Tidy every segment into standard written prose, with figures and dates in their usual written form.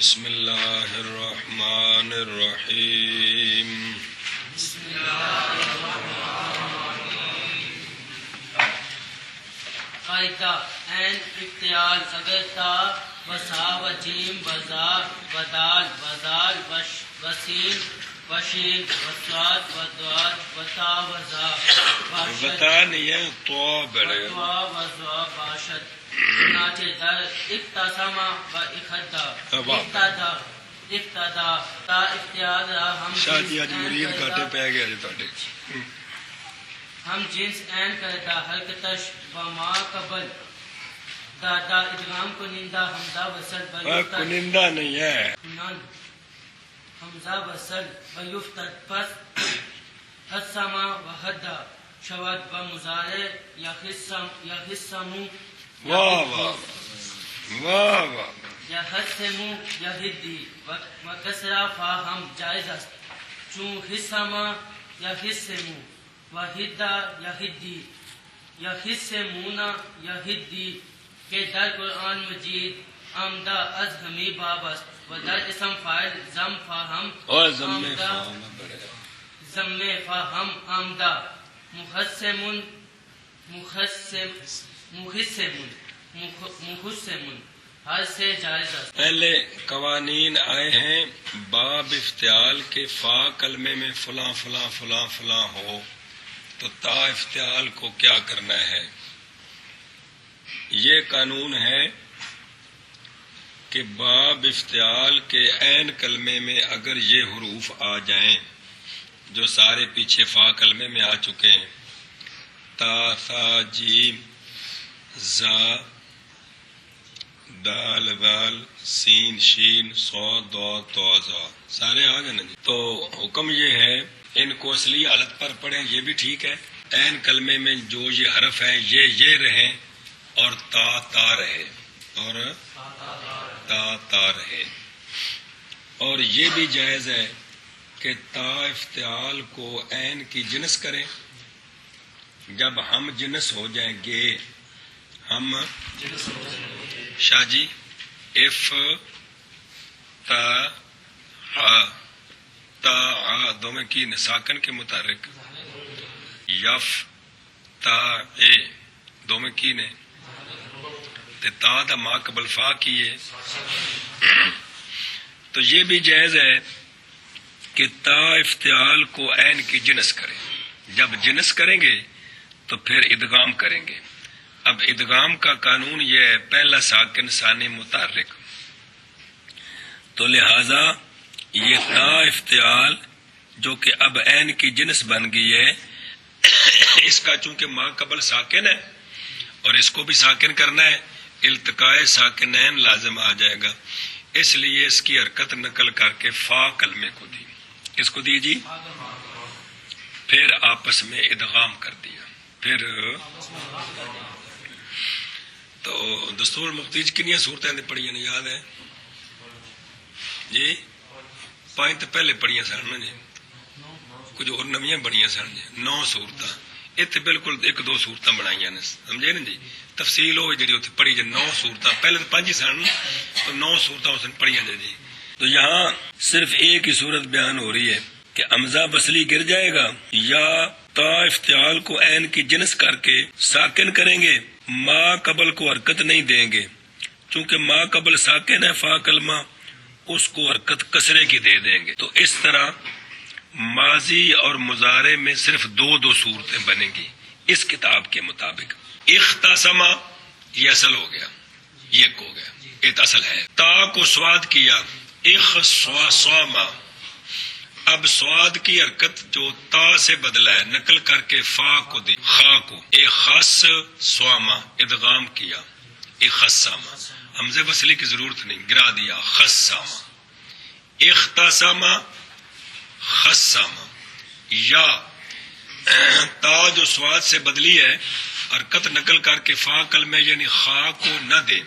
بسم اللہ الرحمن الرحیم بسم اللہ الرحمن الرحیم قاعدہ عین افتعال اگر تا وسا و جیم وزا ودال وزال وسین وشین وسواد ودواد وتا وزا بتا نہیں ہے تو بڑے وزوا وزوا باشد چنانچہ در اقتسما و اقتدا اقتدا تا اختیار ہم شادی اج مرید کاٹے پہ گیا جی تواڈے ہم جنس عین کرتا حرکتش و ما قبل دادا ادغام کو نندا حمزہ وصل کنندہ نہیں ہے حمزہ وصل و یفتد پس حسما و حدا شود و مضارع یا حسمو واہ واہ واہ واہ یا حسمو یا ہدی و کسرا فا ہم جائز است چون حسما یا حسمو و ہدا یا ہدی یا حسمونا یا ہدی کہ در قرآن مجید آمدہ از ہمی باب است و در اسم فاعل زم فاہم آمدہ زم فاہم آمدہ محسمن ہر سے جائز است. پہلے قوانین آئے ہیں باب افتعال کے فا کلمے میں فلاں فلاں فلاں فلاں ہو تو تا افتعال کو کیا کرنا ہے. یہ قانون ہے کہ باب افتعال کے عین کلمے میں اگر یہ حروف آ جائیں جو سارے پیچھے فا کلمے میں آ چکے ہیں تا ثا جیم زا دال دال سین شین صاد ضاد طا ظا سارے آ گئے نا جی. تو حکم یہ ہے ان کو اصلی حالت پر پڑھیں یہ بھی ٹھیک ہے. عین کلمے میں جو یہ حرف ہیں یہ رہیں اور تا رہے اور تا رہے. اور یہ بھی جائز ہے کہ تا افتعال کو عین کی جنس کریں. جب ہم جنس ہو جائیں گے ہم شاہ جی اف تا آ دو میں کی ساکن کے متحرک یف تا اے دو میں کی نے تا دا ما قبل فا کیے. تو یہ بھی جائز ہے کہ تا افتعال کو عین کی جنس کریں. جب جنس کریں گے تو پھر ادغام کریں گے. اب ادغام کا قانون یہ ہے پہلا ساکن ثانی متحرک. تو لہذا یہ تا افتعال جو کہ اب عین کی جنس بن گئی ہے اس کا چونکہ ما قبل ساکن ہے اور اس کو بھی ساکن کرنا ہے التقاء ساکنین لازم آ جائے گا. اس لیے اس کی حرکت نقل کر کے فا کلمے کو دی. کس کو دی جی؟ پھر آپس میں ادغام کر دیا. پھر تو دستور مختیج کنیا صورتیں پڑھیاں نے یاد ہے جی؟ 5 تو پہلے پڑھیاں سن جی, کچھ اور نویاں بنیاں سن جی. 9 صورتاں اتنے بالکل 1-2 صورتاں بنائی نے سمجھے نا جی. تفصیل ہو جی اتنے پڑھی جی 9 صورتاں پہلے تو 5 ہی سن تو 9 صورتاں اس نے پڑھیاں جی. تو یہاں صرف ایک ہی صورت بیان ہو رہی ہے کہ حمزہ بسلی گر جائے گا یا تا افتعال کو عین کی جنس کر کے ساکن کریں گے ما قبل کو حرکت نہیں دیں گے. چونکہ ما قبل ساکن ہے فا کلمہ اس کو حرکت کسرے کی دے دیں گے. تو اس طرح ماضی اور مضارع میں صرف 2 صورتیں بنیں گی اس کتاب کے مطابق. اختصما یہ اصل ہو گیا, یہ ایک ہو گیا, ایک اصل ہے. تا کو سواد کیا اخصاصما. اب سواد کی حرکت جو تا سے بدلا ہے نقل کر کے فا کو دی خا کو اے خاص سواما ادغام کیا اخصاما. حمزہ وصلی کی ضرورت نہیں, گرا دیا خصاما. اختصاما خصاما. یا تا جو سواد سے بدلی ہے حرکت نقل کر کے فا کلمے یعنی خا کو نہ دیں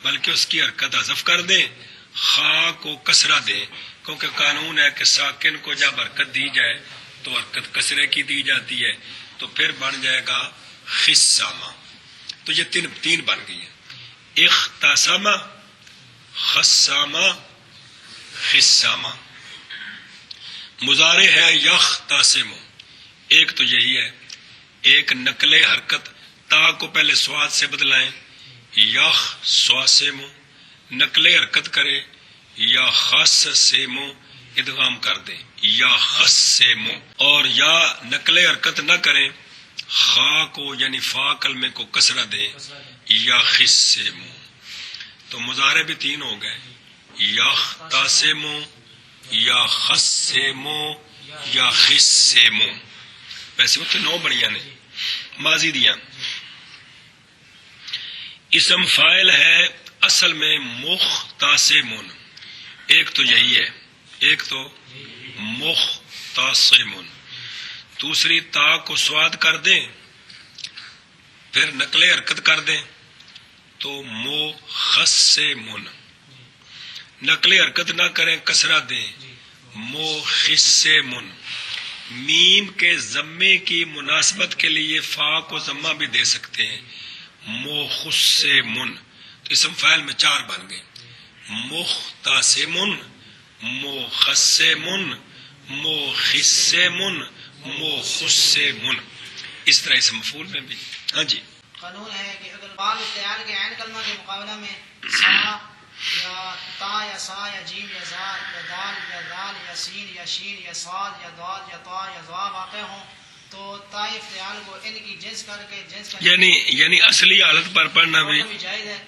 بلکہ اس کی حرکت حذف کر دیں, خا کو کسرہ دیں. کیونکہ قانون ہے کہ ساکن کو جب حرکت دی جائے تو حرکت کسرے کی دی جاتی ہے تو پھر بن جائے گا خصامہ. تو یہ تین بن گئی ہیں. اختصامہ خصامہ خسامہ. مضارع ہے یختاسم، ایک تو یہی ہے، ایک نقل حرکت تا کو پہلے سواد سے بدلائیں، یخ سواسم، نقل حرکت کرے، یا خس سیمو ادغام کر دیں، یا خس سیمو. اور یا نقل حرکت نہ کریں، خا کو یعنی فا کلمے کو کسرہ دیں، یا خس سیمو. تو مضارع بھی تین ہو گئے، یختاسمو، یا خسمو، یا خسمو. ویسے وہ تو 9 بڑیاں نے ماضی دیا. اسم فاعل ہے اصل میں مختصمون، ایک تو یہی ہے، ایک تو مختصمون. دوسری تا کو سواد کر دیں پھر نقل حرکت کر دیں تو مخسمون. نقل حرکت نہ کریں کسرہ دیں، مخسمون. میم کے ضمے کی مناسبت کے لیے فا کو ضمہ بھی دے سکتے ہیں، مخسمون. تو اسم فاعل میں 4 بن گئے، مختصمون، مخسمون، مخسمون، مخسمون. اس طرح اسم مفعول میں بھی. ہاں جی. قانون ہے کہ اگر بال اختیار کے عین کلمہ کے مقابلہ میں سا یا تا یا سا یا جیم یا زا یا دال یا دال یا سین یا شین یا صاد یا دال یا تا یا ضا واقع ہوں تو تا اختیار کو ان کی جنس کر کے یعنی اصلی حالت پر پڑھنا بھی جائز ہے،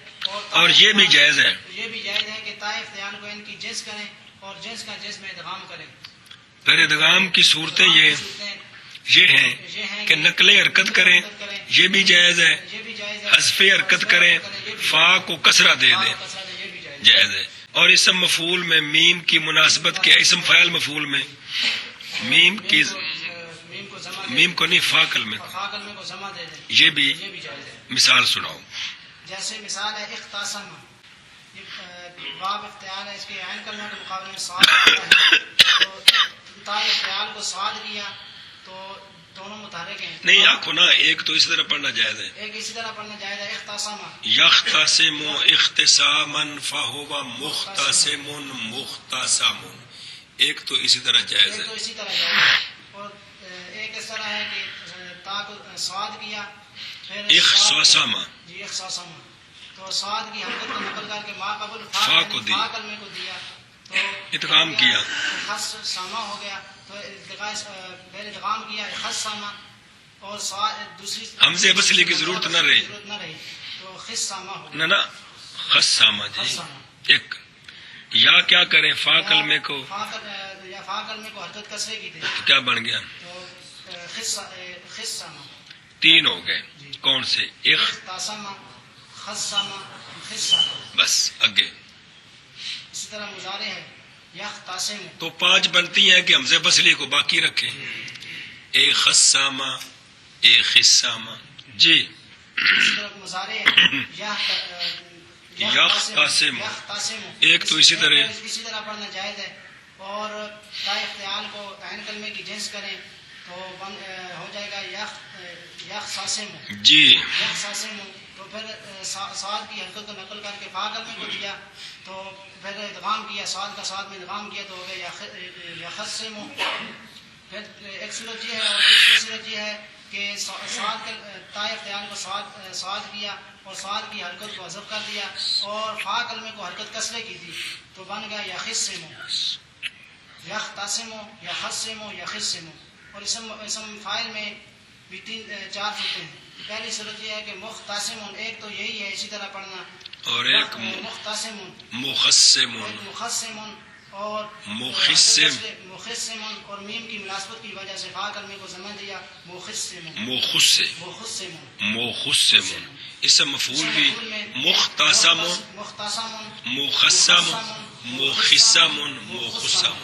اور یہ بھی جائز ہے. یہ بھی جائز ہے کہ تا اختیار کو ان کی جنس کریں اور جنس کا جنس میں ادغام کریں. پھر ادغام کی صورتیں یہ ہیں کہ نقل حرکت کریں، یہ بھی جائز ہے، حذف حرکت کریں، فا کو کسرہ دے دیں، جائز ہے. اور اسم مفعول میں میم کی مناسبت کے اسم فاعل مفعول میں میم کو نہیں فا کلمے کو یہ بھی مثال سناؤ. جیسے مثال ہے اختصم، باب اختیار ہے، اس کے عین کلمہ کے مقابلے میں صاد ہے تو تا اختیار کو صاد کیا تو دونوں متحرک ہیں. نہیں آنکھو نا، ایک تو اسی طرح پڑھنا جائز ہے، ایک اسی طرح پڑھنا جائز ہے. اختصم یختصم اختصاما فہو مختصم مختصم، ایک تو اسی طرح جائز ایک ہے. تو اسی طرح جائز ہے. اور ایک اس طرح ہے کہ تا کو صاد کیا پھر اختصاما، جی اختصاما تو صاد کی حرکت کو نقل کر کے ما قبل فا کو دی، فا کلمے کو دیا تو ادغام کیا، خص ساما ہو گیا تو پھر ادغام کیا خص ساما اور دوسری حمزے بسلی کی ضرورت نہ رہی تو خص ساما ہو نہ نا خسامہ. جی ایک یا کیا کریں فا کلمے کو، یا فا کلمے کو حرکت کسرے کی تھی تو کیا بن گیا؟ تو خص ساما. 3 ہو گئے. کون سے؟ اختصاما، خصاما، خصاما. بس اگے. اسی طرح مضارع ہے یختصم تو 5 بنتی ہیں کہ حمزے بسلی کو باقی رکھیں، اے خسامہ، اے خسامہ. جی اسی طرح مضارع ہے یختصم، ایک تو اسی طرح پڑھنا جائز ہے. اور تا اختیال کو عین کلمے کی جنس کریں تو ہو جائے گا یختصم. جی یختصم تو پھر صاد کی حرکت کو نقل کر کے فا کلمے کو دیا تو پھر ادغام کیا، صاد کا صاد میں ادغام کیا تو ہو گیا یختصم. پھر ایک صورت یہ ہے اور دوسری صورت یہ ہے کہ صاد کے تا اختیال کو صاد کیا اور صاد کی حرکت کو حذف کر دیا اور فا کلمے کو حرکت کسرے کی تھی تو بن گیا یختصم، یختصم، یختصم، یختصم. اور اسم فاعل میں بھی 4 صورتیں ہیں. پہلی صورت یہ ہے کہ مختصم، ایک تو یہی ہے اسی طرح پڑھنا، اور ایک مختصم، مخسم، مخسم اور مخسم اور میم کی مناسبت کی وجہ سے فا کلمے کو ضمن دیا مخسم. مخسم اسم مفعول بھی مختصم، مخسم، مخسم، مخسم.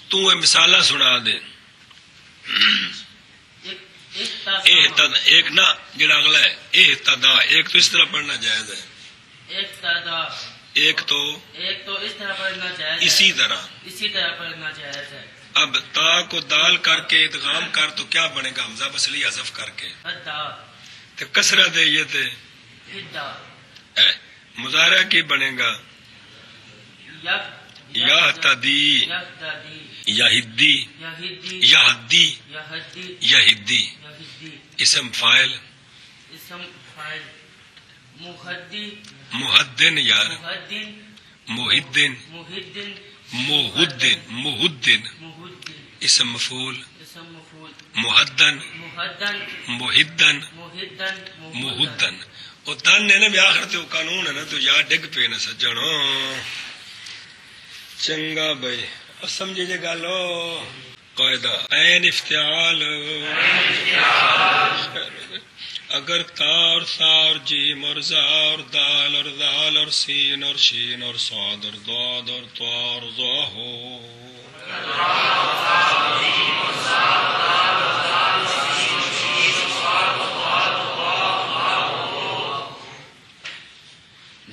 تو یہ مثالہ سنا دے. ایک نا جڑا اگلا ہے اہتدا، ایک تو اس طرح پڑھنا جائز ہے، ایک تو اس طرح پڑھنا جائز ہے، اسی طرح پڑھنا جائز ہے. اب تا کو دال کر کے ادغام کر تو کیا بنے گا؟ حمزہ بسلی حذف کر کے تو کسرہ دے یہ تھے مضارع کی بنے گا یہتدی یہتدی یہدی یہدی یہدی یہدی یہدی یہدی اسم فاعل اسم فاعل مہدی محدن یار مہدن محدن محدن محدن محدن محدن اسم مفعول اسم مفعول محدن محدن محدن محدن محدن وہ دن ہے نا بھی آخر تے وہ قانون ہے نا تو یار ڈگ پے نا سجنو چنگا بھائی اب سمجھے جے گالو قاعدہ عین افتعال اگر تا اور سا اور جیم اور زا اور دال اور ذال اور سین اور شین اور صاد اور ضاد اور طا اور ظا ہو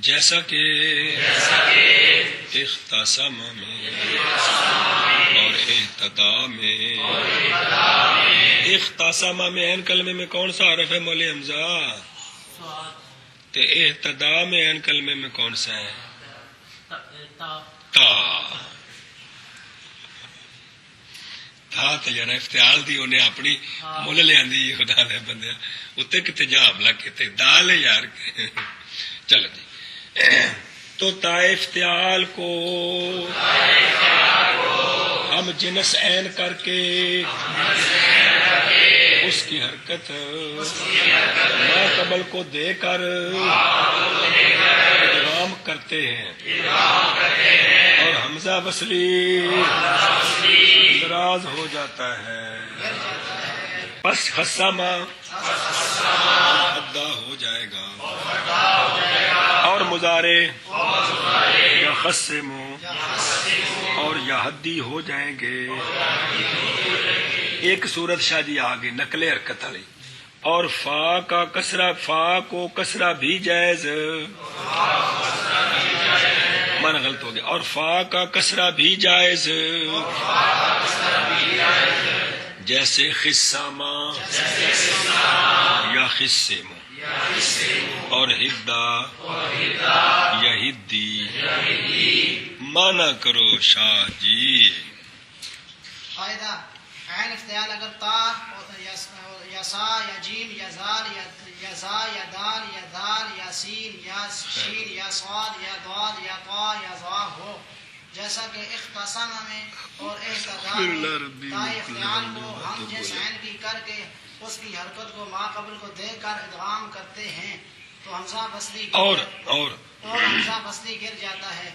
جیسا کہ اختصام میں اور اہتدا میں اختصام میں عین کلمے میں کون سا حرف ہے مولی حمزہ تے اہتدا میں عین کلمے میں کون سا ہے تا تا تے یار افتعال دی انہیں اپنی مول لے آندی خدا دے بندے اتنے کتے جا حملہ کیتے دال ہے یار چلو جی تو تا افتعال کو ہم جنس عین کر کے اس کی حرکت ما قبل کو دے کر ادغام کرتے ہیں اور حمزہ وصلی دراز ہو جاتا ہے بس خصامہ ادا ہو جائے گا اور مضارع یا خصم اور یا حدی ہو جائیں گے. ایک صورت شاہ جی آگے نقل حرکت والی اور فا کا کسرہ فا کو کسرہ بھی جائز مانا غلط ہو گیا اور فا کا کسرہ بھی جائز جیسے خصامہ یا خصم اور ہدا یا ہدی مانا کرو شاہ جی. قاعدہ عین افتعال اگر تا یا سا یا جیم یا زال یا زا یا دال یا دال یا سین یا شین یا صاد یا ضاد یا طا یا ظا ہو جیسا کہ اختصام میں اور اہتدا میں تا افتعال کو ہم جس عین کی کر کے اس کی حرکت کو ما قبل کو دے کر ادغام کرتے ہیں تو حمزہ وصلی اور حمزہ وصلی گر جاتا ہے.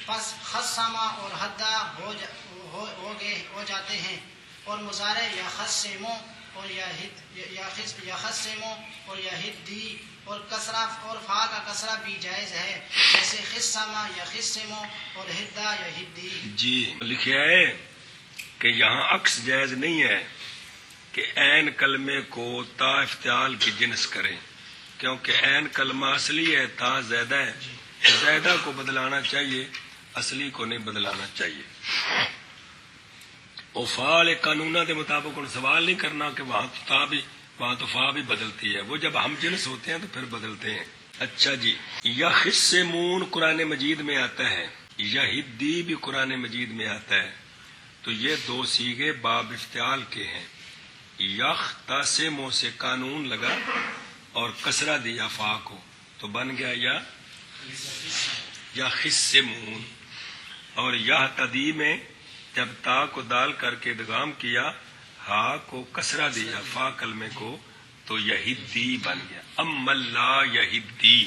پس خصمہ اور حدا ہو جاتے ہیں اور مضارع یا خصمو اور یا خصمو اور یا ہدی اور کسرہ اور فا کا کسرہ بھی جائز ہے جیسے خصمہ یا خصمو اور ہدا یا ہدی. جی لکھا ہے کہ یہاں عکس جائز نہیں ہے کہ عین کلمے کو تا افتعال کی جنس کریں کیونکہ عین کلمہ اصلی ہے تا زیادہ ہے زیادہ کو بدلانا چاہیے اصلی کو نہیں بدلانا چاہیے. اور فعال قانونہ کے مطابق ان سوال نہیں کرنا کہ وہاں تو فا بھی بدلتی ہے وہ جب ہم جنس ہوتے ہیں تو پھر بدلتے ہیں. اچھا جی یا خصمون قرآن مجید میں آتا ہے یا ہدی بھی قرآن مجید میں آتا ہے تو یہ دو صیغے باب افتعال کے ہیں. یختصمو سے قانون لگا اور کسرہ دیا فا کو تو بن گیا یا خصمون. اور یہتدی میں جب تا کو دال کر کے ادغام کیا ہا کو کسرہ دیا فا کلمے کو تو یہدی بن گیا. ام اللہ یہدی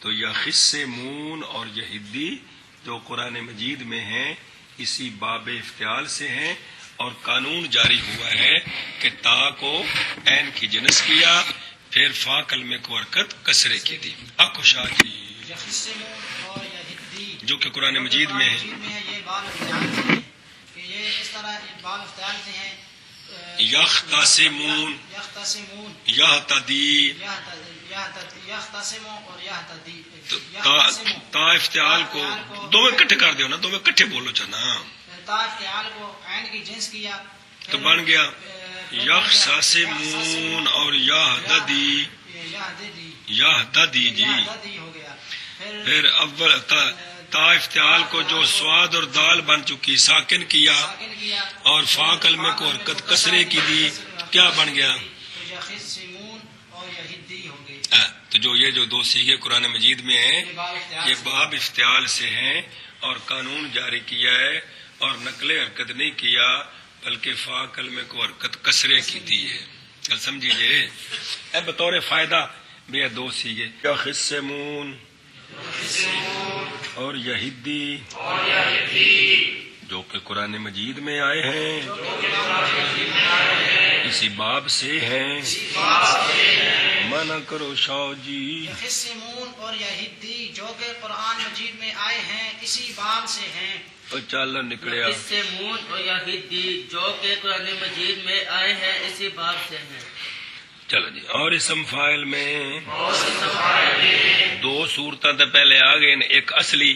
تو یا خصمون اور یہدی جو قرآن مجید میں ہیں اسی باب افتعال سے ہیں اور قانون جاری ہوا ہے کہ تا کو عین کی جنس کیا پھر فا کلمے کو حرکت کسرے کی دی. آکو شاہ جی جو کہ قرآن مجید میں ہے یہ باب افتعال سے ہے کہ یہ اس طرح باب افتعال سے ہیں یختصمون یہتدی یختصم اور یہتدی تا افتعال کو دو میں کٹھے کر دیو نا دو میں کٹھے بولو چاہنا تا افتعال کو عین کی جنس کیا تو بن گیا یختصمون اور یہتدی جی ہو گیا. پھر اول تا افتعال کو جو سواد اور دال بن چکی ساکن کیا ساکن کیا اور فا کلمے کو حرکت کسرے کی دی، کیا بن گیا؟ تو یخصمون اور یہدی ہو گئی. تو جو دو سیغے قرآن مجید میں ہیں یہ باب افتعال سے ہیں اور قانون جاری کیا ہے اور نقل حرکت نہیں کیا بلکہ فا کلمے کو حرکت کسرے کی دی ہے. کل سمجھیے اے بطور فائدہ بے دو سیغے یخصمون اور یہدی جو کہ قرآن مجید میں آئے ہیں اسی باب سے ہیں. منع کرو شاہ جی. یخصمون اور یہدی جو کہ قرآن مجید میں آئے ہیں اسی باب سے ہیں. اور چال نکلیا یخصمون اور یہدی جو کہ قرآن مجید میں آئے ہیں اسی باب سے ہیں. چلو جی. اور اسم فاعل میں دو صورتاں تے پہلے آ گئے نے، ایک اصلی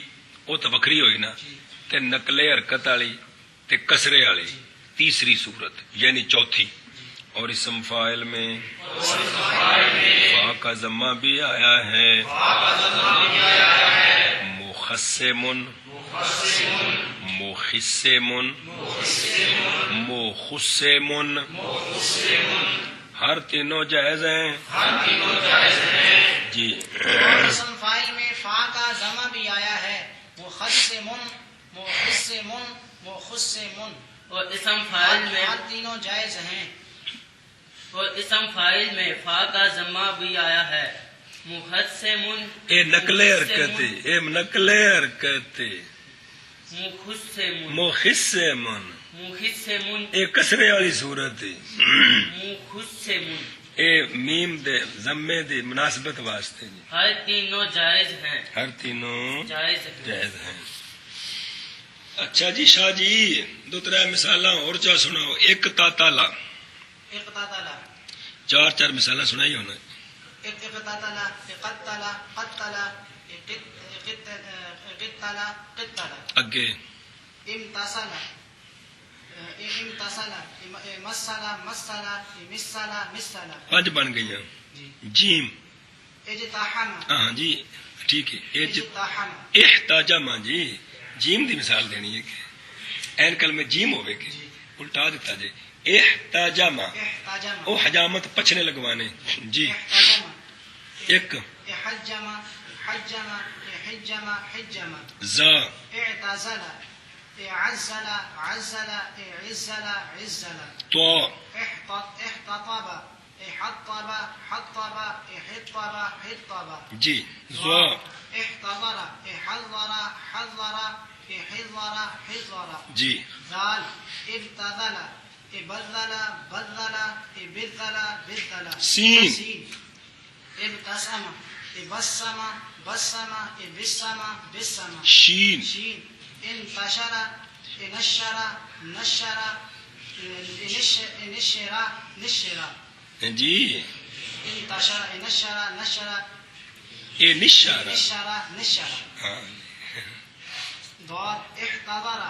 وہ تو وکری ہوئی نا، تے نقل حرکت والی تے کسرے والی تیسری صورت یعنی چوتھی. اور اسم فاعل میں فا کا ضمہ بھی آیا ہے، مخصمن مخصمن مخصمن ہر تینوں جائز ہیں جی. اسم فاعل میں فا کا ضمہ بھی آیا ہے، مخصمن مخصمن مخصمن. اور اسم فاعل میں ہر تینوں جائز ہیں. اور اسم فاعل میں فا کا ضمہ بھی آیا ہے، مخصمن اے نقل حرکت اے نقل حرکت مخصمن مخصمن مخصمن اے کسرے والی صورت مخصمن. اے میم دے ضمے دی مناسبت واسطے جی. ہر تینوں جائز ہیں ہر تینوں جائز ہیں. جائز ہیں. اچھا جی شاہ جی دو تر مثالاں اور چا سناؤ. ایک تاتالا اقتتلا چار مثالاں سنائی ہونا. اقتتلا قتلا قتلا قتلا قتلا. اگے امتصلا امتصلا مسلا مسلا مسلا مسلا. پانچ بن گئی. جی. جیم اجتحم ہاں جی ٹھیک ہے. اجتحم احتجم جی جیم دی مثال دینی ہے کہ این کل میں جیم ہوئے کہ الٹا دیتا جی. احتجم احتجم او حجامت پچھنے لگوانے جی. احتجم ایک احجم حجم حجم حجم. زا اعتزل اعزل عزل اعزل عزل. تو احتطب احطب حطب احطب حطب. جی. زوا احتضر احضر حضر احضر حضر. جی. ذال ابتذل ابذل بذل ابذل بذل. سین ابتسم ابسم بسم ابسم بسم. شین شين انتشر انشر نشر نشر نشر. جی. انتشر انشر نشر اے نشارہ نشر نشر. ہاں. ضاد احتضر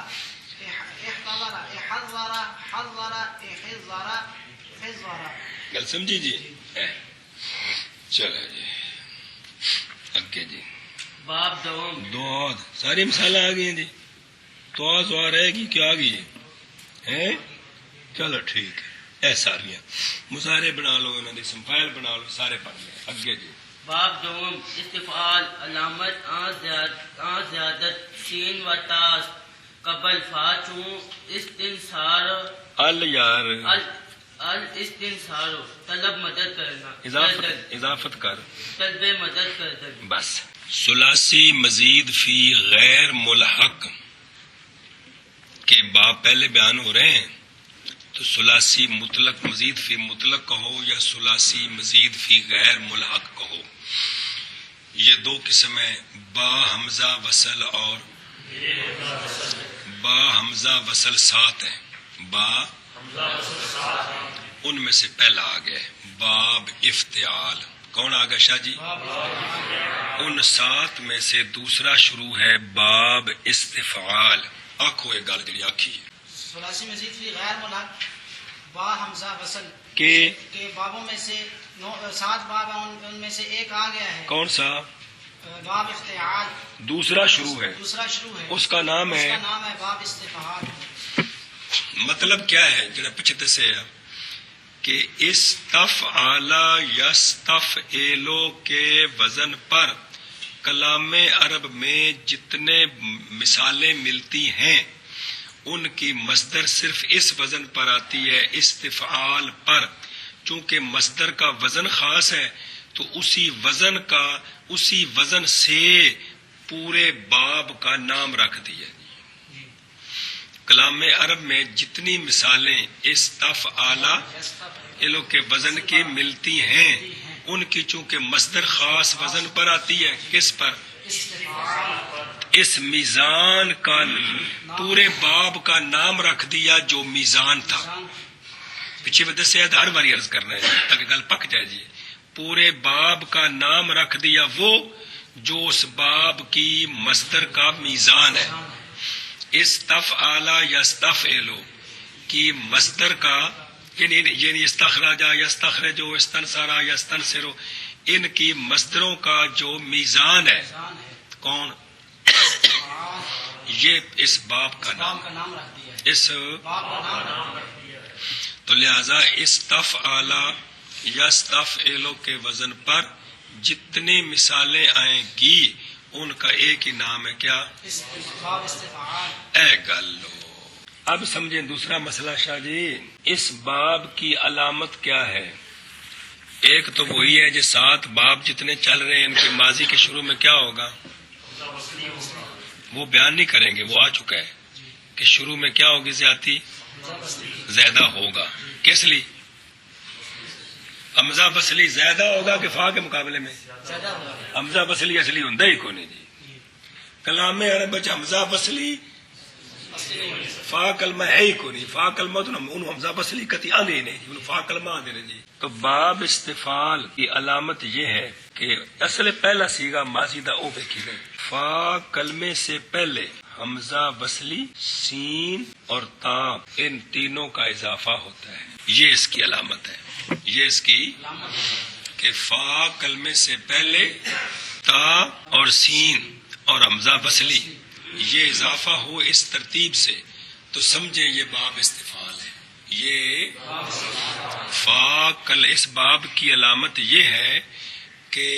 احتضر احضر حضر احضر حضر. گل سمجھی جی. چلو جی اگے جی. باب دوم دو ساری مثال آ گئی ہیں جی. تو زوا رہے گی کیا آ گئی ہے. چلو ٹھیک ہے. اے ساریاں مظاہرے بنا لو انہوں نے اسم فاعل بنا لو سارے پڑھ لیں. اگے جی. باب دوم استفعال علامت آن زیادت سین و تاس قبل فا چون استنصار ال یار الاستنصار طلب مدد کرنا اضافت کر طلب مدد کردن. بس. ثلاثی مزید فی غیر ملحق کے باب پہلے بیان ہو رہے ہیں تو ثلاثی مطلق مزید فی مطلق کہو یا ثلاثی مزید فی غیر ملحق کہو. یہ دو قسم ہیں، با حمزہ وصل اور با حمزہ وصل سات ہیں. با ان میں سے پہلا آ گیا باب افتعال. کون آ گیا شاہ جی؟ ان سات میں سے دوسرا شروع ہے باب استفعال. آنکھو ایک گل جڑی آکھی ثلاثی مزید فی غیر ملحق با حمزہ وصل کہ بابوں میں سے 7 باب ہیں، ان میں سے ایک آ گیا ہے. کون سا؟ باب افتعال دوسرا شروع ہے، دوسرا شروع ہے، اس کا نام اس ہے، کا نام ہے باب استفعال. مطلب کیا ہے جڑا پیچھے دسیا کہ استفعال یستفعلو کے وزن پر کلام عرب میں جتنے مثالیں ملتی ہیں ان کی مصدر صرف اس وزن پر آتی ہے، استفعال پر. چونکہ مصدر کا وزن خاص ہے تو اسی وزن سے پورے باب کا نام رکھ دیا. کلام عرب میں جتنی مثالیں استفعال کے وزن کی ملتی ہیں ان کی چونکہ مصدر خاص وزن پر آتی ہے، کس پر؟ اس میزان کا پورے باب کا نام رکھ دیا جو میزان تھا. پیچھے میں دسیا ہر باری عرض کرنا ہے تاکہ گل پک جائے. جی پورے باب کا نام رکھ دیا وہ جو اس باب کی مصدر کا میزان ہے. استفعال یستفعلو کی مصدر کا یعنی استخراجا یستخرجو استنصرا یستنصرو ان کی مصدروں کا جو میزان ہے کون؟ یہ اس باب کا نام اس تو لہذا استفعال یستفعلو کے وزن پر جتنی مثالیں آئیں گی ان کا ایک ہی نام ہے، کیا؟ اے گلو. اب سمجھیں دوسرا مسئلہ شاہ جی، اس باب کی علامت کیا ہے؟ ایک تو وہی ہے جو 7 باب جتنے چل رہے ہیں ان کے ماضی کے شروع میں کیا ہوگا؟ وہ بیان نہیں کریں گے، وہ آ چکا ہے کہ شروع میں کیا ہوگی؟ زیادتی زیادہ ہوگا. کس لیے؟ حمزہ بسلی زیادہ ہوگا کہ فا کے مقابلے میں؟ حمزہ بسلی اصلی ہوں ہی کو نہیں جی. کلام عرب حمزہ بسلی فا کلمہ ہے ہی کو نہیں. فا کلمہ تو حمزہ بسلی کتی آنے ہی نہیں جی، فا کلمہ آنے نہیں جی. تو باب استفعال کی علامت یہ ہے کہ اصل پہلا سیگا ماضی دا او دیکھی گئی. فا کلمے سے پہلے حمزہ بسلی سین اور تا ان تینوں کا اضافہ ہوتا ہے. یہ اس کی علامت ہے، یہ اس کی کہ فا کلمے سے پہلے تا اور سین اور حمزہ بسلی یہ اضافہ ہو اس ترتیب سے تو سمجھیں یہ باب استفعال ہے. یہ اس باب کی علامت یہ ہے کہ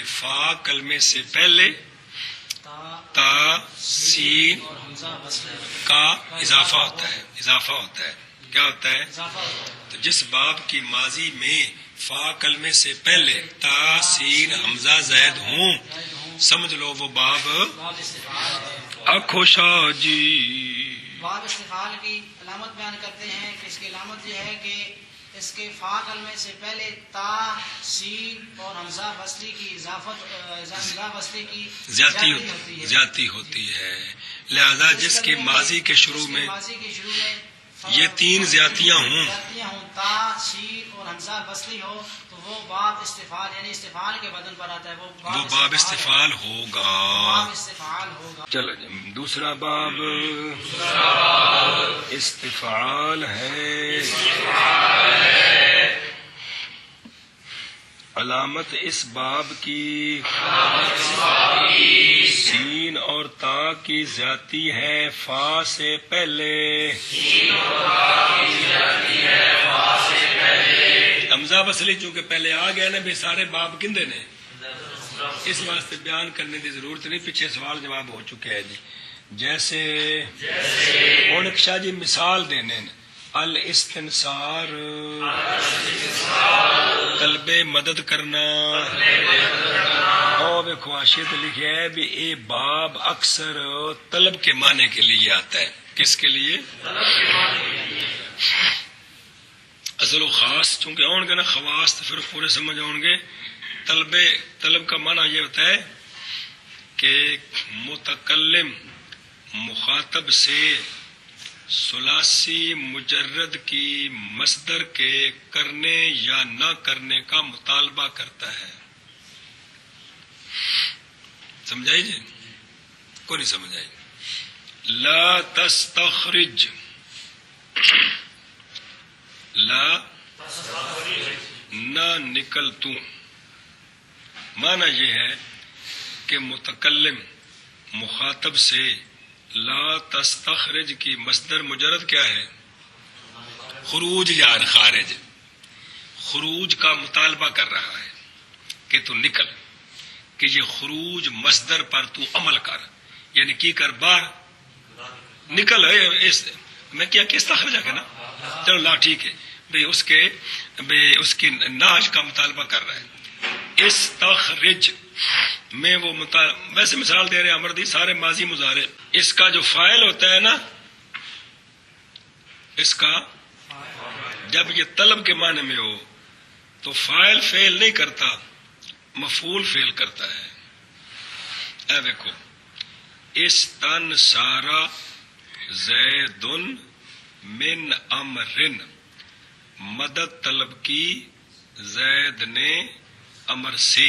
فا کلمے سے پہلے تا سین کا اضافہ ہوتا ہے. کیا ہوتا ہے؟ تو جس باب کی ماضی میں فا کلمے سے پہلے تا سین حمزہ زید ہوں سمجھ لو وہ باب اکھوشا جی. باب استفعال کی علامت بیان کرتے ہیں کہ اس کی علامت یہ ہے کہ اس کے فا کلمے سے پہلے تا سین اور حمزہ بسلی کی زیادتی ہوتی ہے. لہذا جس کی ماضی کے شروع میں یہ 3 زیادتیاں ہوں تا سین اور حمزہ بسلی ہو تو وہ باب استفعال یعنی استفعال کے بدن پر آتا ہے، وہ باب استفعال ہوگا. چلو جی دوسرا باب استفعال ہے. علامت اس باب کی سین اور تا کی زیادتی ہے فا سے پہلے. حمزہ بسلی چونکہ پہلے آ گیا نا بھی سارے باب کندے نے اس واسطے بیان کرنے کی ضرورت نہیں، پیچھے سوال جواب ہو چکے ہیں جی. جیسے شاہ جی مثال دینے الاستنصار طلب مدد کرنا اور خواہشت لکھا ہے بھی اے باب اکثر طلب کے معنی کے لیے آتا ہے. کس کے لیے؟ اصل و خاص چونکہ آؤں گے نا خواص تو پھر پورے سمجھ آؤں گے. طلب کا معنی یہ ہوتا ہے کہ متکلم مخاطب سے ثلاثی مجرد کی مصدر کے کرنے یا نہ کرنے کا مطالبہ کرتا ہے. سمجھائی جی؟ کوئی نہیں سمجھ آئی. لا تستخرج لا نہ نکل تو، معنی یہ ہے کہ متکلم مخاطب سے لا تستخرج کی مصدر مجرد کیا ہے؟ خروج یا خارج. خروج کا مطالبہ کر رہا ہے کہ تو نکل، کہ یہ خروج مصدر پر تو عمل کر، یعنی کی کر، باہر نکل. میں کیا کس تخرج ہے نا، چلو لا ٹھیک ہے بھئی، اس کی ناج کا مطالبہ کر رہا ہے. اس تخرج میں وہ ویسے مثال دے رہے ہیں امر دی، سارے ماضی مضارع. اس کا جو فاعل ہوتا ہے نا، اس کا جب یہ طلب کے معنی میں ہو تو فاعل فعل نہیں کرتا، مفعول فعل کرتا ہے. اے دیکھو، استنصارا زید من امرن، مدد طلب کی زید نے امر سے.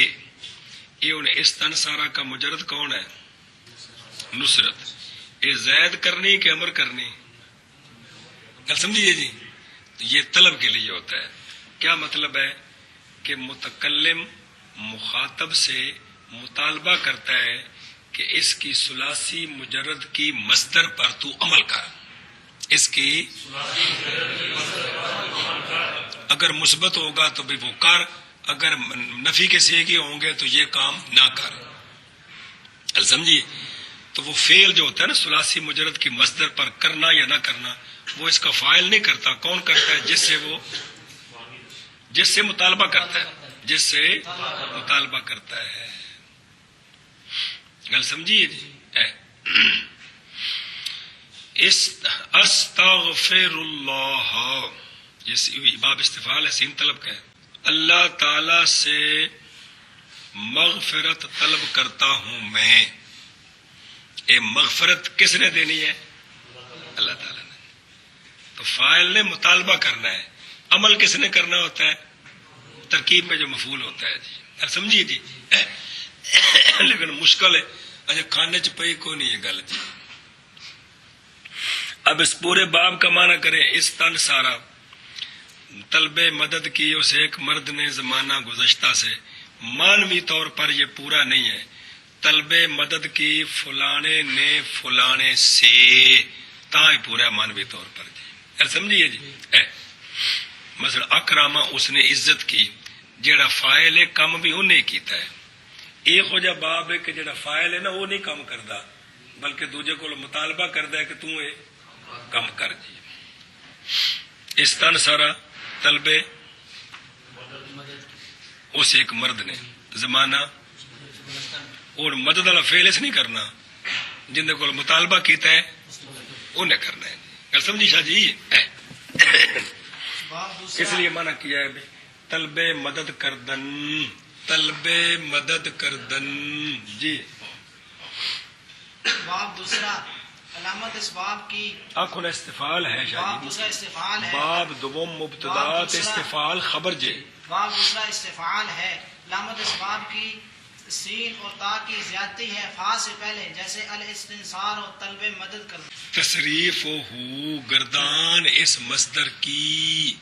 یہ انہیں استنصارا کا مجرد کون ہے؟ نصرت. یہ زید کرنی کہ امر کرنی؟ کل سمجھیے جی، یہ طلب کے لیے ہوتا ہے. کیا مطلب ہے؟ کہ متکلم مخاطب سے مطالبہ کرتا ہے کہ اس کی ثلاثی مجرد کی مصدر پر تو عمل کر. اس کی اگر مثبت ہوگا تو بھی وہ کر، اگر نفی کے سیغے ہوں گے تو یہ کام نہ کر. سمجھیے؟ تو وہ فعل جو ہوتا ہے نا ثلاثی مجرد کی مصدر پر کرنا یا نہ کرنا، وہ اس کا فاعل نہیں کرتا. کون کرتا ہے؟ جس سے مطالبہ کرتا ہے، جس سے مطالبہ کرتا ہے. گل سمجھیے جی. استغفر اللہ، یہ باب استفعال ہے، سین طلب کا ہے. اللہ تعالی سے مغفرت طلب کرتا ہوں میں. یہ مغفرت کس نے دینی ہے؟ اللہ تعالی نے. تو فاعل نے مطالبہ کرنا ہے، عمل کس نے کرنا ہوتا ہے؟ ترکیب میں جو مفعول ہوتا ہے جی. سمجھیے جی. لیکن مشکل ہے، اچھا کھانے چ پئی کو نہیں ہے گل جی. اب اس پورے باب کا معنی کریں. استنصارا، طلب مدد کی اس ایک مرد نے زمانہ گزشتہ سے. مانوی طور پر یہ پورا نہیں ہے. طلب مدد کی فلانے نے فلانے سے، تاں پورا مانوی طور پر جی. سمجھیے جی. مثلا اکرامہ، اس نے عزت کی، جیڑا فاعل ہے کم بھی انہیں کیتا ہے. ایک ہو جا باب ہے کہ جیڑا فاعل ہے نا وہ نہیں کم کردا، بلکہ دوجے کو مطالبہ کردا ہے کہ تو یہ کم کر جی. استنصارا طلب اس ایک مرد نے، زمانہ اور مدد والا فعل اس نہیں کرنا، جن کو مطالبہ کیتا ہے انہیں کرنا ہے. گل سمجھی شاہ جی؟ اس لیے منع کیا ہے طلب مدد کردن، طلب مدد کردن جی. باب دوسرا، علامت اس باب کی آنکھوں استفعال ہے شاہ باب جی. دوسرا استفعال ہے. باب دوم مبتدات استفعال خبر جی. باب دوسرا استفعال ہے. علامت اس باب کی سین اور تا کی زیادتی ہے فا سے پہلے، جیسے الاستنصار اور طلب مدد کرنا. تصریف ہو گردان اس مصدر کی،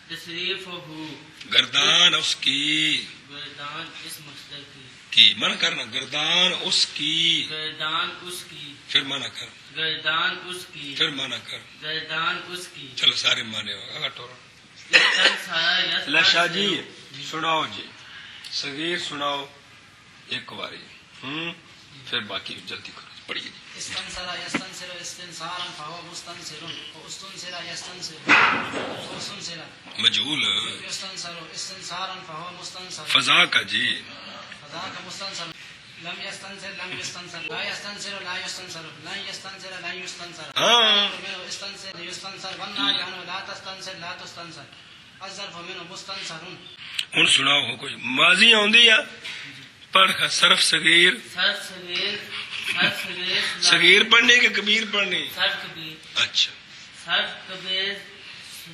تصریف ہو گردان اس کی، گردان اس مصدر کی منع کرنا، گردان اس کی، گردان اس کی، پھر منع کر، گردان اس کی، پھر منع کر. گردان اس کی. چلو سارے مانے ہوگا ٹورا. استنصارا لشا جی سناؤ جی، صغیر سناؤ ایک باری، پھر باقی جلدی کرو پڑھیے. استنصر یستنصر استنصارا فهو مستنصر، واستنصر يستنصر واستنصر مجهول يستنصر استنصارا فهو مستنصر. فضا کا جی، فذاك مستنصر. لم يستنصر لم يستنصر، لا يستنصر لا يستنصر، لن يستنصر لن يستنصر. منه استنصر يستنصر، والنهي عنه لا تستنصر لا تستنصر. الظرف منه مستنصر. ہن سناؤ ہو کوئی ماضی آندی ہے پڑھ صرف صغیر، صرف صغیر، صرف صغیر، صغیر پڑھنے کہ کبیر پڑھنے؟ صرف کبیر. اچھا. صرف کبیر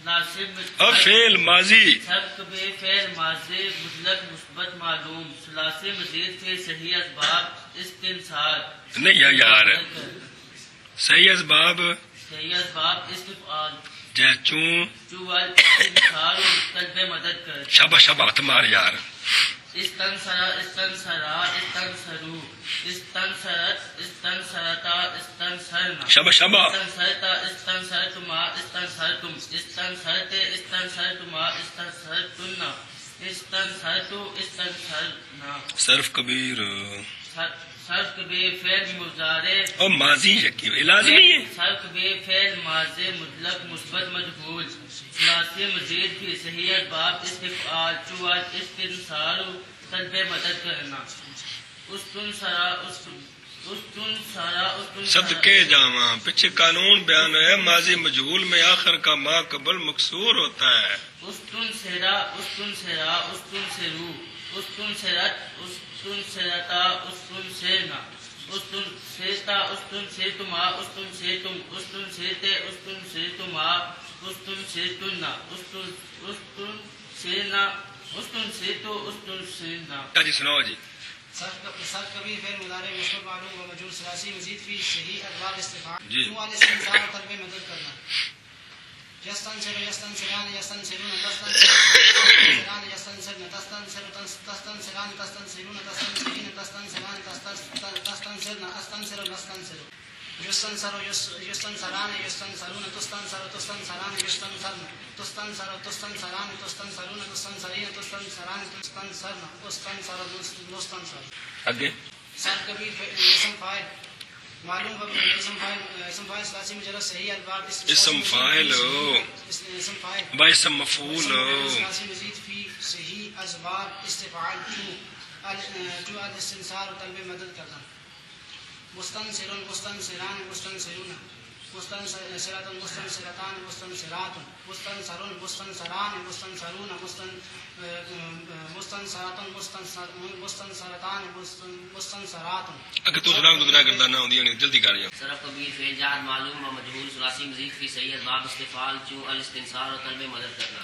لازم، اب فعل ماضی، صرف کبیر فعل ماضی مطلق مثبت معلوم، ثلاثی مزید کے صحیح اسباب استنصار نہیں یار صحیح اسباب، صحیح اسباب استفعال جے چوں جو استنصار اور طلب مدد کر. شاباش شاباش ہاتھ مار یار. استنصر استنصرا استنصروا استنصرت استنصرتا استنصرنا شاباش شاباش استنصرتا استنصرتما استنصرتم استنصرتے استنصرتما استنصرتن استنصرتو استنصرنا صرف کبیر صرف بے فعل مضارع اور ماضی یقین لازمی ہے. صرف بے فعل ماضی مطلق مثبت مجهول ثلاثی مزید بھی صحیح باب استفعال چوال استنصار طلب مدد کرنا استن سرا صدقے جاواں پیچھے قانون بیان ہے ماضی مجہول میں آخر کا ما قبل مکسور ہوتا ہے. استن سرا استن سرا استن سرو استن سرت استن سرتا استن سرنا استن سیتا استن سیتما استن سیتم استن سیتے استن سیتما استن سیتنا استن سینا استن سیتو استن سینا. جی سناؤ جی. صرف کبیر فعل مضارع مشہور معلوم و مجہول ثلاثی مزید فی صحیح ادوار استفعال جی. جملہ استنصار طلب مدد کرنا یستنصر یستنصران یستنصرون تستنصران یستنصرن تستنصر تستنصران تستنصرون تستنصرین تستنصران تستنصرن استنصر نستنصر یستنصر یستنصران یستنصرون تستنصر تستنصران یستنصرن تستنصر تستنصران تستنصرون تستنصرین تستنصران تستنصرن استنصر نستنصر. آگے صرف کبیر اسم فاعل معلوم اسم فاعل ثلاثی مجرد صحیح الباب اسم فاعل اسم فاعل با اسم مفعول ثلاثی مزید فی صحیح اسباب استفعال جو الاستنصار طلب مدد کرنا مستنصرون مستنصران مستنصرون مستنصرات مستنصرتان مستنصرات مستنصرون مستنصران مستنصرون مستنصرات مستنصرتان مستنصرات. اگر تو سلام دگنا کرتا نہ ہوندی جلدی کر جاؤ. صرف کبیر فعل جاہد معلوم و مجہول ثلاثی مزید فی صحیح اسباب استفعال چوں الاستنصار و طلب مدد کرنا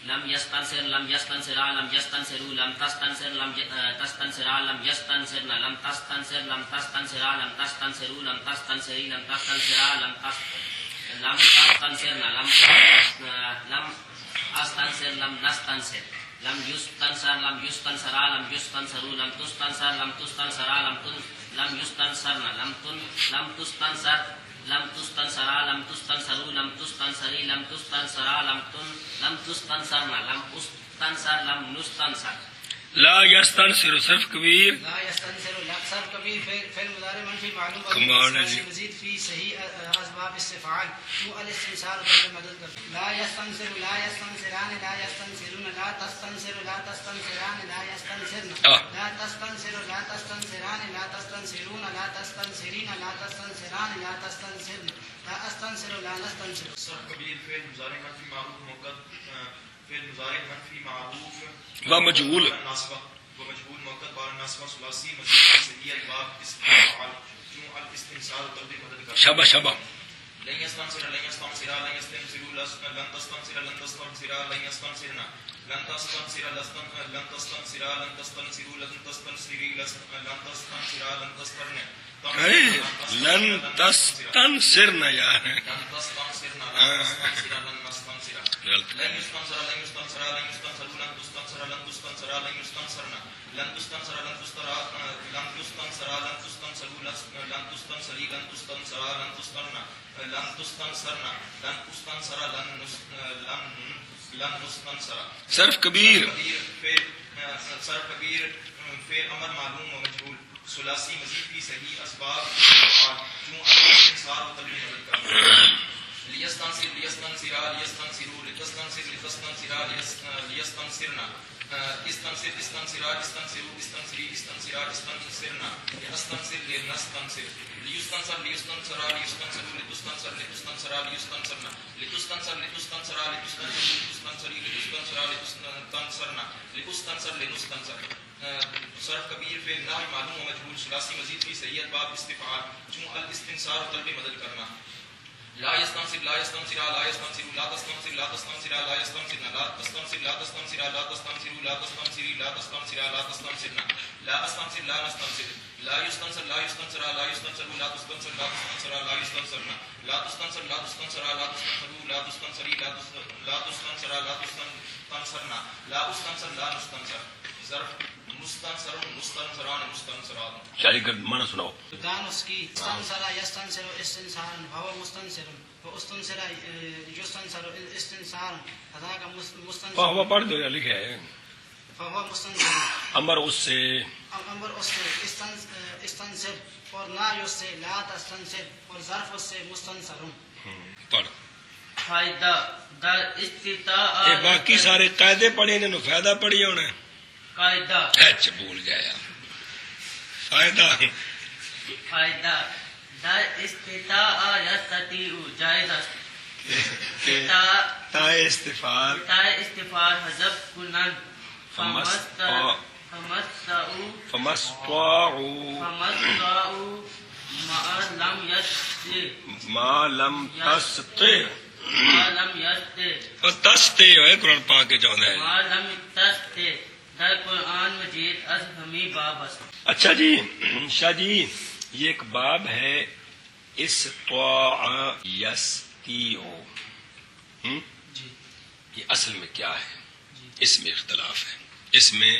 لم يستنصر لم يستنصرا لم يستنصروا لم تستنصر لم تستنصرا لم يستنصرن لم تستنصر لم تستنصرا لم تستنصروا لم تستنصري لم تستنصرا لم تستنصرن لم استنصر لم نستنصر لم يستنصر لم يستنصرا لم يستنصروا لم تستنصر لم تستنصرا لم يستنصرن لم تستنصر لم تستنصرا لم تستنصروا لم تستنصري لم تستنصرا لم تستنصرن لم استنصر لم نستنصر. لا یستنصر صرف کبیر لا يستنصر صرف کبیر فعل مضارع منفی معلوم کمال ہے جی. مزید فی صحیح اسباب استفعال جو الاستنصار طلب مدد کرنا لا يستنصر لا يستنصران لا يستنصرون لا تستنصر لا تستنصران لا يستنصرن لا تستنصر لا تستنصران لا تستنصرون لا تستنصرين لا تستنصران لا تستنصرن لا استنصر لا نستنصر. صرف کبیر فعل مضارع منفی معروف موقت فعل مضارع منفی معروف و مجہول ناصبہ و مجہول موقت بار ناصبہ ثلاثی مزید صحیح الباب استفعال جو الاستنصار طلب مدد کرنا شاباش شاباش. لن يستنصر لن يستنصرا لن يستنصروا لن تستنصر لن تستنصرا لن يستنصرنا لن تستنصر لن تستنصرا لن تستنصروا لن تستنصري لن تستنصرا لن تستنصرن لن تستنصرن یار لن تستنصرنا لن تستنصرا لن نستنصرا غلط. لن يستنصر لن يستنصرا لن يستنصروا لن تستنصر لن تستنصرا لن يستنصرنا لن تستنصر لن تسترا لن تستنصرا لن تستنصروا لن تستنصري لن تستنصرا لن تستنصرنا لن تستنصرنا لن تستنصرا لن نستنصرا. صرف کبیر صرف کبیر فعل امر معلوم و مجہول ثلاثی مزید فی صحیح اسباب استفعال جو الاستنصار و طلب مدد کرنا لیستنصر لیستنصرا لیستنصروا لتستنصر لتستنصرا لیستنصرنا استنصر استنصرا استنصروا استنصری استنصرا استنصرنا استنصر لنستنصر لیستنصر لیستنصرا لیستنصروا لتستنصر لتستنصرا لیستنصرنا لتستنصر لتستنصرا لتستنصروا لتستنصری لتستنصرا لتستنصرنا لتستنصر لنستنصر. صرف کبیر فعل نحو معلوم و مجہول ثلاثی مزید فی صحیح باب استفعال چوں الاستنصار طلب مدد کرنا لا يستنصر لا يستنصرا لا يستنصروا لا تستنصر لا تستنصرا لا يستنصرن لا تستنصر لا تستنصرا لا تستنصروا لا تستنصري لا تستنصرا لا تستنصرنا لا استنصر لا نستنصر لا يستنصر لا يستنصر لا يستنصر لا تستنصر لا تستنصر لا يستنصرنا لا تستنصر لا تستنصر لا تستنصر لا تستنصري لا تستنصر لا تستنصرنا لا استنصر لا نستنصر ظرف مستنصر مستنصران مستنصرات. شاعری کا معنی سناؤ. دان اس کی استنصر یستنصر استنصارا فهو مستنصر واستنصر یستنصر استنصارا هذاك مستنصر. فہو پڑھ دو یا لکھا ہے. فهو مستنصر امر اس سے امر اس سے استنصر اور نہ اس سے لا تستنصر اور ظرف اس سے مستنصر. پڑھ. فائدہ در استطاعت. یہ باقی سارے قاعدے پڑھے انہوں نے فائدہ پڑھی ہونا ہے. قاعدہ اچھا بھول گیا. فائدہ فائدہ در استطاع یستطیع جائز است. تا استفال تا استفال حذف کنن فمستطاعوا ما لم تستطع تستے ہے قرآن پاک کے چاہتا ہے. در قرآن مجید از ہمی باب است. اچھا جی شاہ جی یہ ایک باب ہے استطاع یستطیع. یہ اصل میں کیا ہے؟ اس میں اختلاف ہے. اس میں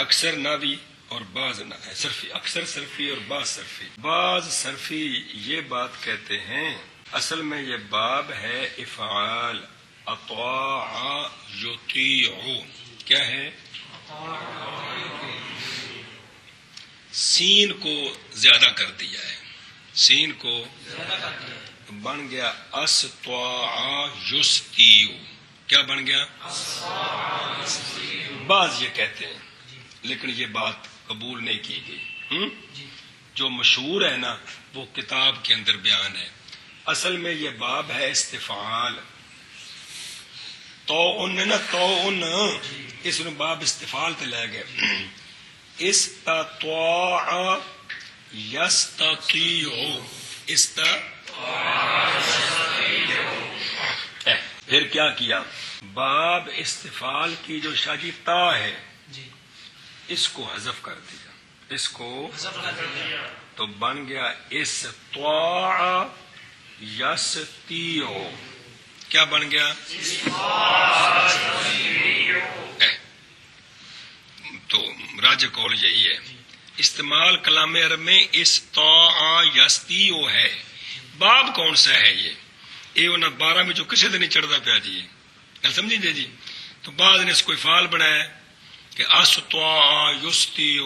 اکثر ناوی اور بعض صرفی، اکثر صرفی اور بعض صرفی. بعض صرفی یہ بات کہتے ہیں اصل میں یہ باب ہے افعال اطاع یطیع. کیا ہے؟ سین کو زیادہ کر دیا ہے. سین کو بن گیا استطاع یستطیع. کیا بن گیا؟ بعض یہ کہتے ہیں لیکن یہ بات قبول نہیں کی گئی. جو مشہور ہے نا وہ کتاب کے اندر بیان ہے. اصل میں یہ باب ہے استفعال. تو ان نا تو ان اس نے باب استفعال تے لے گئے. استطاع یستطیع پھر کیا کیا؟ باب استفعال کی جو شاجی تا ہے اس کو حذف کر دیا. اس کو تو بن گیا استطاع یستطیع. کیا بن گیا؟ تو راج قول یہی ہے. استعمال کلام عرب میں استطاع یستطیع ہے. باب کون سا ہے یہ انہیں 12 میں جو کسی دن نہیں چڑھتا پیا جی. سمجھیں جی جی. تو بعض نے اس کو افعال بنایا کہ استطاع یستطیع.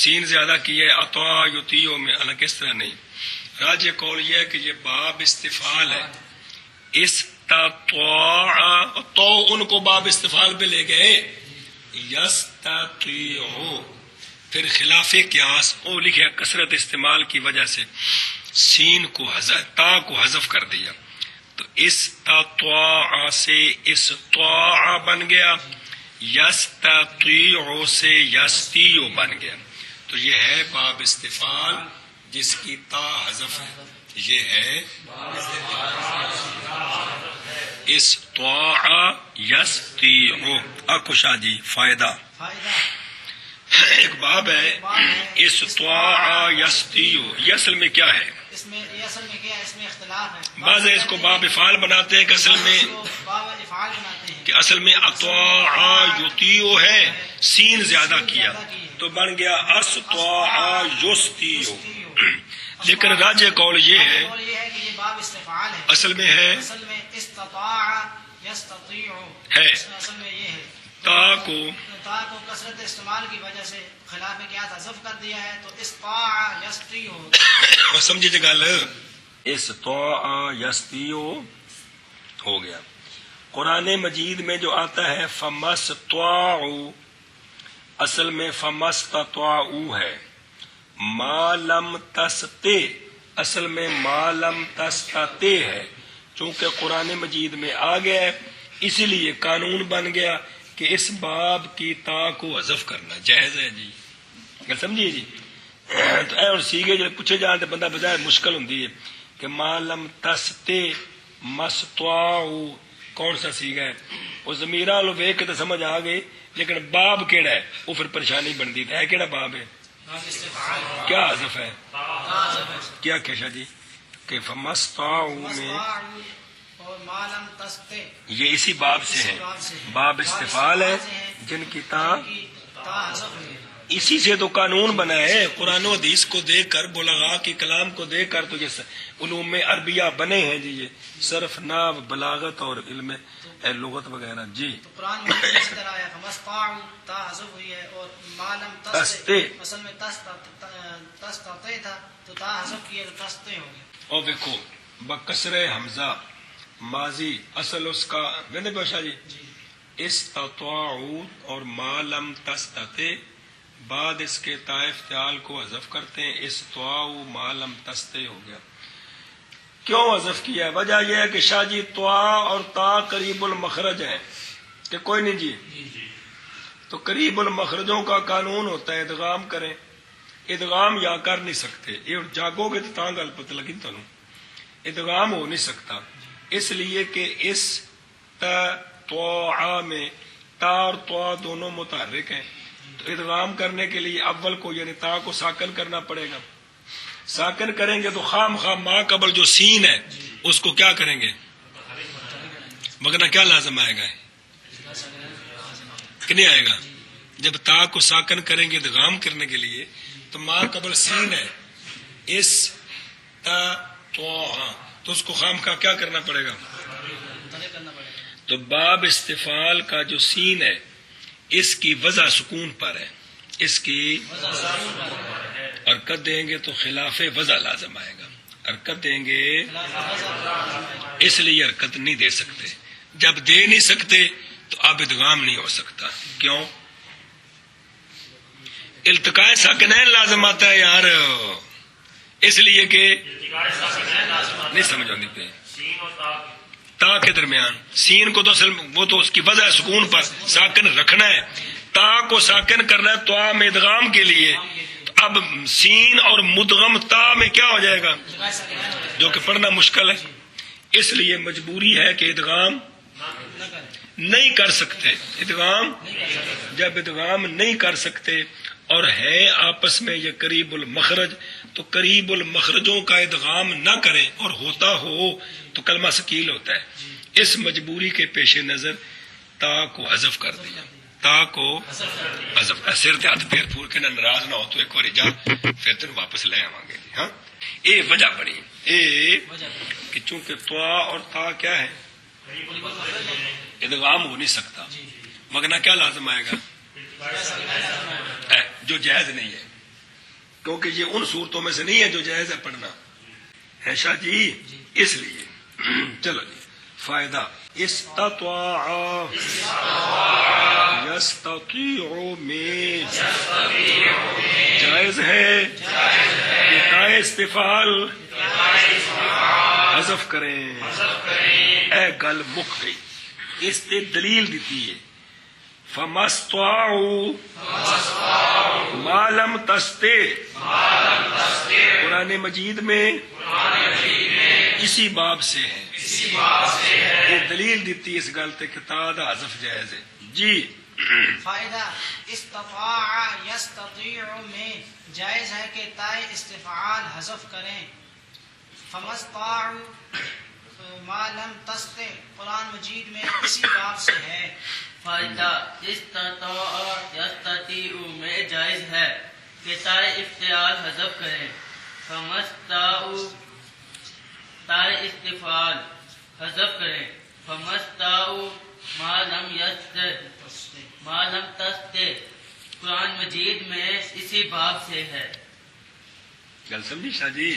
سین زیادہ کی ہے اطاع یطیع میں، الگ اس طرح نہیں. راج قول یہ ہے کہ یہ باب استفعال ہے. استطاع تو ان کو باب استفعال پہ لے گئے یستطیع. پھر خلاف قیاس او لکھا کثرت استعمال کی وجہ سے سین کو تا کو حذف کر دیا. تو استطاع سے استطاع بن گیا، یستطیع سے یستطیع بن گیا. تو یہ ہے باب استفعال جس کی تا حذف ہے. یہ ہے استطاع یستطیع. اکشا جی فائدہ ایک باب ہے استطاع یستطیع. یہ اصل میں کیا ہے؟ اس میں یہ اصل میں کیا ہے؟ اس میں اختلاف ہے. بعض اس کو باب افعال بناتے ہیں کہ اصل میں باب افعال بناتے ہیں کہ اصل میں اطاع یطیع ہے، سین زیادہ کیا تو بن گیا استطاع یستطیع. لیکن راجح قول یہ ہے اور یہ ہے کہ یہ باب استفعال ہے. اصل میں ہے اصل میں استطاع یستطیع ہے. اصل میں یہ ہے تا کو کو کثرت استعمال کی وجہ سے خلاف کیا حذف کر دیا ہے تو استطاع یستطیع. سمجھے جی گل استطاع یستطیع ہو گیا. قرآن مجید میں جو آتا ہے فمستطاعوا، اصل میں فمستطاعوا ہے. ما لم تستطع اصل میں ما لم تستطع ہے. چونکہ قرآن مجید میں آ گیا اسی لیے قانون بن گیا کہ اس باب کی تا کو حذف کرنا جائز ہے جی. گل سمجھیے جی. تو اے اور سیگے جو پوچھے جان تو بندہ بجائے مشکل ہوندی ہے کہ ما لم تستطع مستطاعوا کون سا سیگا ہے وہ ضمیراں لو ویکھ کے تو سمجھ آ گئی، لیکن باب کیڑا ہے وہ پھر پریشانی بنتی ہے کیڑا باب ہے، کیا حذف ہے، کیا کیشا جی کہ فمستطاعوا میں اور معلوم تستے یہ اسی باب سے ہے، باب استفعال ہے جن کی تا حذف ہوئی ہے۔ اسی سے تو قانون بنا ہے، قرآن و حدیث کو دیکھ کر بلغاء کے کلام کو دیکھ کر تو یہ علوم عربیہ بنے ہیں جی، یہ صرف نحو بلاغت اور علم لغت وغیرہ جی۔ تو قرآن میں اسی طرح آیا فمستطاعوا تا حذف ہوئی ہے، اور معلوم تستے تستے اصل میں تستطیع تھا تو تا حذف کیا تو تستے ہو گیا۔ اور دیکھو بکسر حمزہ ماضی اصل اس کا میں نے باشا جی استطاعوا اور ما لم تستطع، بعد اس کے تا افتعال کو حذف کرتے ہیں، استطاعوا ما لم تستطع ہو گیا۔ کیوں حذف کیا ہے؟ وجہ یہ ہے کہ شاہ جی طوا اور تا قریب المخرج ہیں کہ کوئی نہیں جی، تو قریب المخرجوں کا قانون ہوتا ہے ادغام کریں، ادغام یا کر نہیں سکتے، یہ جاگو گے تو تاں گل پتہ لگی تانوں، ادغام ہو نہیں سکتا، اس لیے کہ اس تا طوا میں تا اور طوا دونوں متحرک ہیں، تو ادغام کرنے کے لیے اول کو یعنی تا کو ساکن کرنا پڑے گا، ساکن کریں گے تو خام ما قبل جو سین ہے اس کو کیا کریں گے، مگر کیا لازم آئے گا کہ نہیں آئے گا، جب تا کو ساکن کریں گے ادغام کرنے کے لیے تو ما قبل سین ہے اس تا تو اس کو خام کا کیا کرنا پڑے گا، تو باب استفعال کا جو سین ہے اس کی وضع سکون پر ہے، اس کی حرکت دیں گے تو خلاف وضع لازم آئے گا، حرکت دیں گے اس لیے حرکت نہیں دے سکتے، جب دے نہیں سکتے تو اب ادغام نہیں ہو سکتا، کیوں؟ التقاء ساکنین لازم آتا ہے یار، اس لیے کہ نہیں سمجھ آتی پہ تا کے درمیان سین کو تو اصل وہ تو اس کی وضع سکون پر ساکن رکھنا ہے، تا کو ساکن کرنا ہے طوا میں ادغام کے لیے، اب سین اور مدغم تا میں کیا ہو جائے گا جو کہ پڑھنا مشکل ہے، اس لیے مجبوری ہے کہ ادغام نہیں کر سکتے، ادغام جب ادغام نہیں کر سکتے اور ہے آپس میں یہ قریب المخرج، تو قریب المخرجوں کا ادغام نہ کریں اور ہوتا ہو تو کلمہ ثقیل ہوتا ہے، اس مجبوری کے پیش نظر تا کو حذف کر دیا، تا کو حذف، سر تے ہاتھ پھیر پھور کے نہ ناراض نہ ہو تو ایک بار جا پھر تین واپس لے آواں گے، ہاں یہ وجہ بنی اے کہ چونکہ طوا اور تا کیا ہے ادغام ہو نہیں سکتا، مگر کیا لازم آئے گا جو جائز نہیں ہے، کیونکہ یہ ان صورتوں میں سے نہیں ہے جو جائز ہے پڑھنا ہے شاہ جی، اس لیے چلو جی فائدہ استطاع یستطیع میں جائز ہے کہ تا استفعال حذف کریں، اے گل مک گئی، اس نے دلیل دیتی ہے فمستطاعوا ما لم تستطع، قرآن مجید میں اسی باب سے ہے، یہ دلیل دیتی اس گل تے کہ تا دا حذف جائز ہے جی۔ فائدہ استطاع یستطیع میں جائز ہے کہ تائے استفعال حذف کریں، فمستطاعوا ما لم تستطع قرآن مجید میں اسی باب سے ہے۔ فائدہ استطاع یستطیع میں جائز ہے کہ تائے افتعال حذف کریں، فمستطاعوا تائے استفعال حذف کریں، فمستطاعوا ما لم تستطع قرآن مجید میں اسی باب سے ہے۔ گل سمجھی شاہ جی؟